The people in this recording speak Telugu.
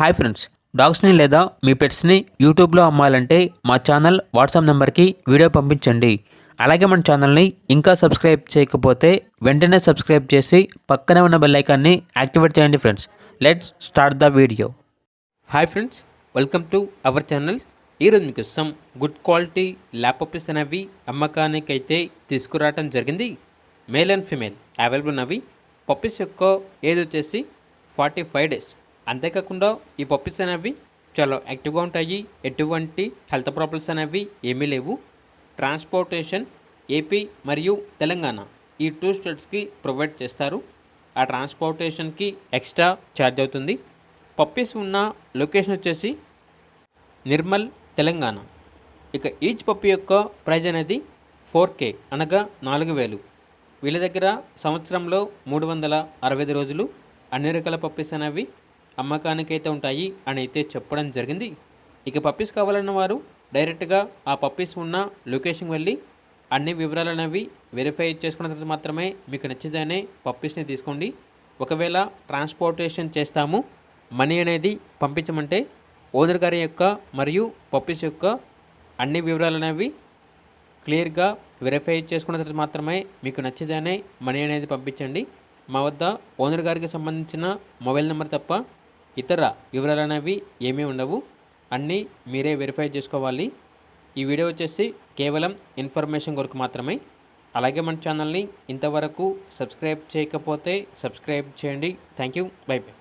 హాయ్ ఫ్రెండ్స్, డాగ్స్ని లేదా మీ పెట్స్ని యూట్యూబ్లో అమ్మాలంటే మా ఛానల్ వాట్సాప్ నెంబర్కి వీడియో పంపించండి. అలాగే మన ఛానల్ని ఇంకా సబ్స్క్రైబ్ చేయకపోతే వెంటనే సబ్స్క్రైబ్ చేసి పక్కనే ఉన్న బెల్ ఐకాన్ని యాక్టివేట్ చేయండి friends. Let's start the video. Hi friends, welcome to our channel. ఈరోజు మీకు some good quality lap puppies అనేవి అమ్మకానికి అయితే తీసుకురావడం జరిగింది. మేల్ అండ్ ఫిమేల్ అవైలబుల్ ఉన్నవి. పప్పీస్ యొక్క ఏజ్ వచ్చేసి 45 days. అంతేకాకుండా ఈ పప్పీస్ అనేవి చాలా యాక్టివ్గా ఉంటాయి. ఎటువంటి హెల్త్ ప్రాబ్లమ్స్ అనేవి ఏమీ లేవు. ట్రాన్స్పోర్టేషన్ ఏపీ మరియు తెలంగాణ ఈ 2 స్టేట్స్కి ప్రొవైడ్ చేస్తారు. ఆ ట్రాన్స్పోర్టేషన్కి ఎక్స్ట్రా ఛార్జ్ అవుతుంది. పప్పీస్ ఉన్న లొకేషన్ వచ్చేసి నిర్మల్, తెలంగాణ. ఇక ఈచ్ పప్పీ యొక్క ప్రైజ్ అనేది 4K అనగా 4,000. వీళ్ళ దగ్గర సంవత్సరంలో 365 రోజులు అన్ని రకాల పప్పీస్ అనేవి అమ్మకానికి అయితే ఉంటాయి అని అయితే చెప్పడం జరిగింది. ఇక పప్పీస్ కావాలన్న వారు డైరెక్ట్గా ఆ పప్పీస్ ఉన్న లొకేషన్కి వెళ్ళి అన్ని వివరాలు అనేవి వెరిఫై చేసుకున్న తర్వాత మాత్రమే మీకు నచ్చితేనే పప్పీస్ని తీసుకోండి. ఒకవేళ ట్రాన్స్పోర్టేషన్ చేస్తాము, మనీ అనేది పంపించమంటే ఓనర్ గారి యొక్క మరియు పప్పీస్ యొక్క అన్ని వివరాలు అనేవి క్లియర్గా వెరిఫై చేసుకున్న తర్వాత మాత్రమే మీకు నచ్చితేనే మనీ అనేది పంపించండి. మా వద్ద ఓనర్ గారికి సంబంధించిన మొబైల్ నెంబర్ తప్ప ఇతర వివరాలు అనేవి ఏమీ ఉండవు. అన్నీ మీరే వెరిఫై చేసుకోవాలి. ఈ వీడియో వచ్చేసి కేవలం ఇన్ఫర్మేషన్ కొరకు మాత్రమే. అలాగే మన ఛానల్ని ఇంతవరకు సబ్స్క్రైబ్ చేయకపోతే సబ్స్క్రైబ్ చేయండి. Thank you. By by.